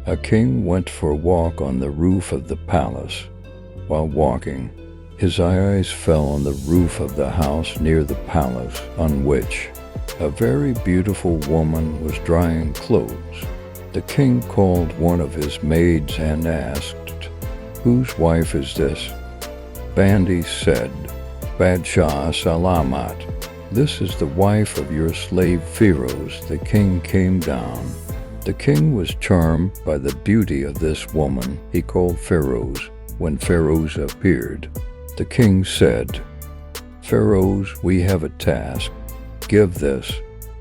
A king went for a walk on the roof of the palace. While walking, his eyes fell on the roof of the house near the palace, on which a very beautiful woman was drying clothes. The king called one of his maids and asked, "Whose wife is this?" Bandi said, "Badshah Salamat. This is the wife of your slave Feroz." The king came down. The king was charmed by the beauty of this woman. He called Feroz. When Feroz appeared, the king said, "Feroz, we have a task. Give this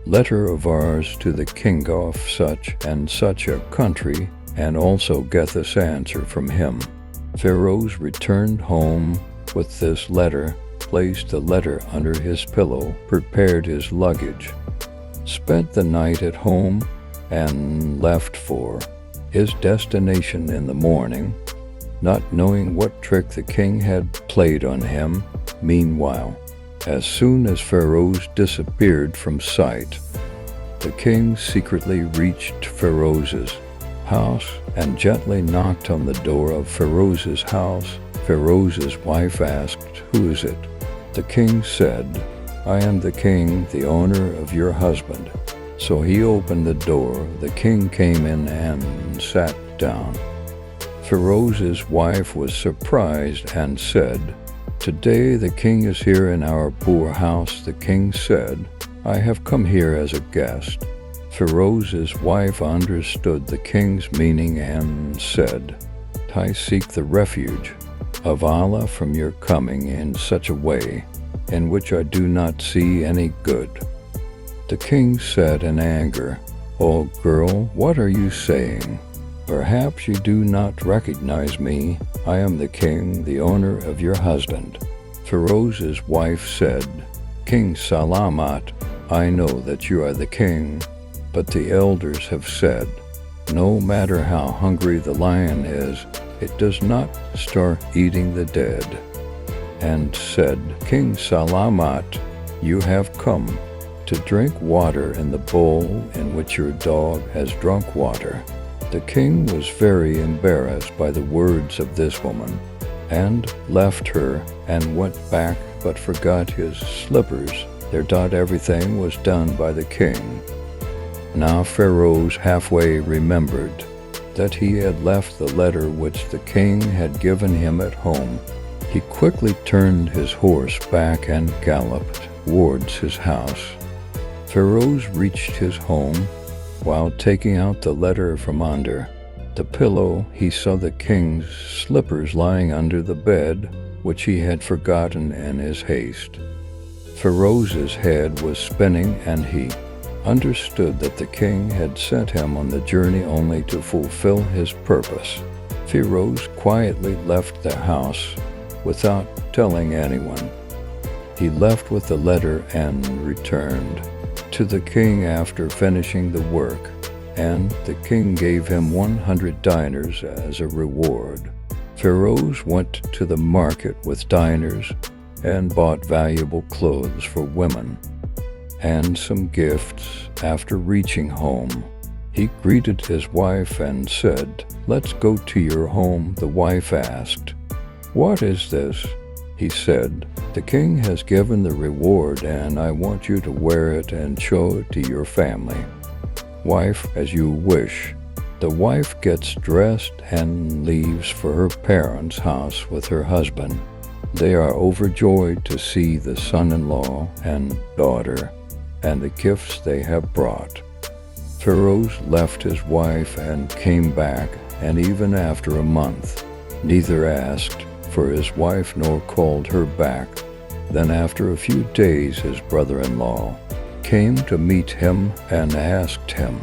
letter of ours to the king of such and such a country, and also get this answer from him." Feroz returned home with this letter, placed the letter under his pillow, prepared his luggage, spent the night at home, and left for his destination in the morning, not knowing what trick the king had played on him. Meanwhile, as soon as Feroz disappeared from sight, the king secretly reached Feroz's house and gently knocked on the door of Feroz's house. Feroz's wife asked, "Who is it?" The king said, "I am the king, the owner of your husband." So he opened the door. The king came in and sat down. Feroz's wife was surprised and said, "Today the king is here in our poor house." The king said, "I have come here as a guest." Feroz's wife understood the king's meaning and said, "I seek the refuge of Allah from your coming in such a way in which I do not see any good." The king said in anger, "Oh girl, what are you saying? Perhaps you do not recognize me. I am the king, the owner of your husband." Feroz's wife said, "King Salamat, I know that you are the king, but the elders have said, no matter how hungry the lion is, it does not start eating the dead." And said, "King Salamat, you have come to drink water in the bowl in which your dog has drunk water." The king was very embarrassed by the words of this woman, and left her and went back, but forgot his slippers. Everything was done by the king. Now Feroz halfway remembered that he had left the letter which the king had given him at home. He quickly turned his horse back and galloped towards his house. Feroz reached his home. While taking out the letter from under the pillow, he saw the king's slippers lying under the bed, which he had forgotten in his haste. Feroz's head was spinning, and he understood that the king had sent him on the journey only to fulfill his purpose. Feroz quietly left the house without telling anyone. He left with the letter and returned to the king after finishing the work, and the king gave him 100 dinars as a reward. Feroz went to the market with dinars and bought valuable clothes for women and some gifts. After reaching home, he greeted his wife and said, "Let's go to your home." The wife asked, "What is this?" He said, "The king has given the reward, and I want you to wear it and show it to your family." "Wife, as you wish." The wife gets dressed and leaves for her parents' house with her husband. They are overjoyed to see the son-in-law and daughter and the gifts they have brought. Feroz left his wife and came back, and even after a month, neither asked for his wife nor called her back. Then after a few days his brother-in-law came to meet him and asked him,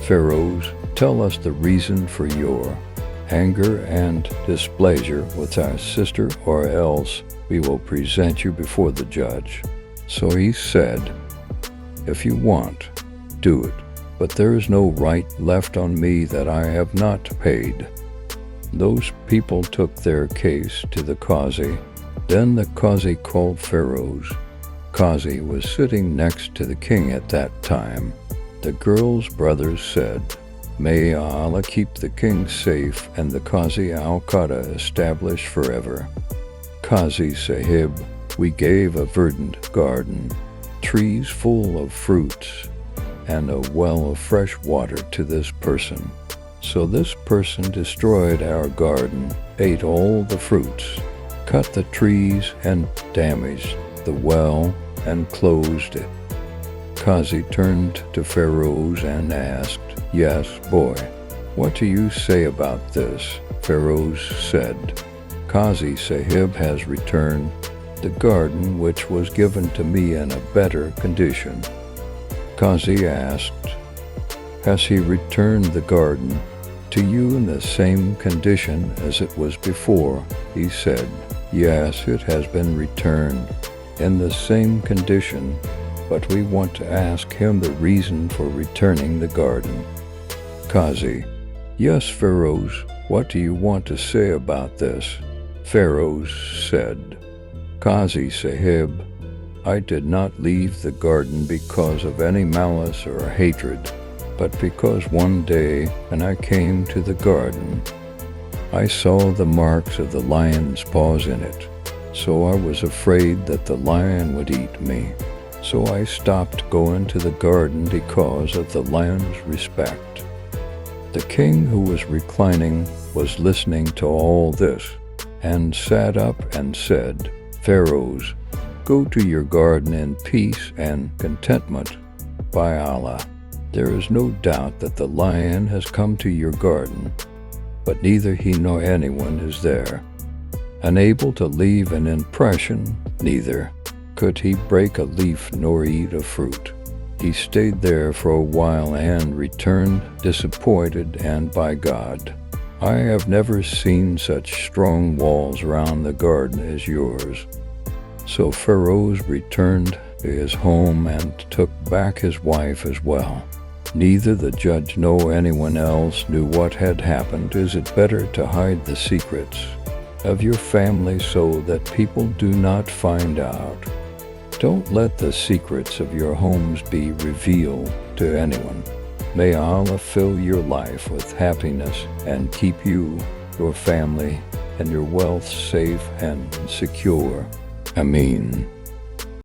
"Feroz, tell us the reason for your anger and displeasure with our sister, or else we will present you before the judge." So he said, "If you want, do it, but there is no right left on me that I have not paid." Those people took their case to the Qazi. Then the Qazi called Feroz. Qazi was sitting next to the king at that time. The girl's brothers said, May Allah keep the king safe and the Qazi al-Qada established forever. Qazi Sahib, we gave a verdant garden, trees full of fruits, and a well of fresh water to this person. So this person destroyed our garden, ate all the fruits, cut the trees, and damaged the well and closed it. Qazi turned to Feroz and asked, "Yes, boy, what do you say about this?" Feroz said, "Qazi Sahib has returned the garden which was given to me in a better condition." Qazi asked, "Has he returned the garden to you in the same condition as it was before?" He said, "Yes, it has been returned in the same condition, but we want to ask him the reason for returning the garden." Qazi, "Yes, Feroz, what do you want to say about this?" Feroz said, "Qazi Sahib, I did not leave the garden because of any malice or hatred, but because one day when I came to the garden, I saw the marks of the lion's paws in it, so I was afraid that the lion would eat me. So I stopped going to the garden because of the lion's respect." The king, who was reclining, was listening to all this, and sat up and said, "Feroz, go to your garden in peace and contentment. By Allah, there is no doubt that the lion has come to your garden, but neither he nor anyone is there. Unable to leave an impression, neither could he break a leaf nor eat a fruit. He stayed there for a while and returned disappointed, and by God, I have never seen such strong walls round the garden as yours." So Feroz returned to his home and took back his wife as well. Neither the judge nor anyone else knew what had happened. Is it better to hide the secrets of your family so that people do not find out? Don't let the secrets of your homes be revealed to anyone. May Allah fill your life with happiness and keep you, your family, and your wealth safe and secure. Ameen.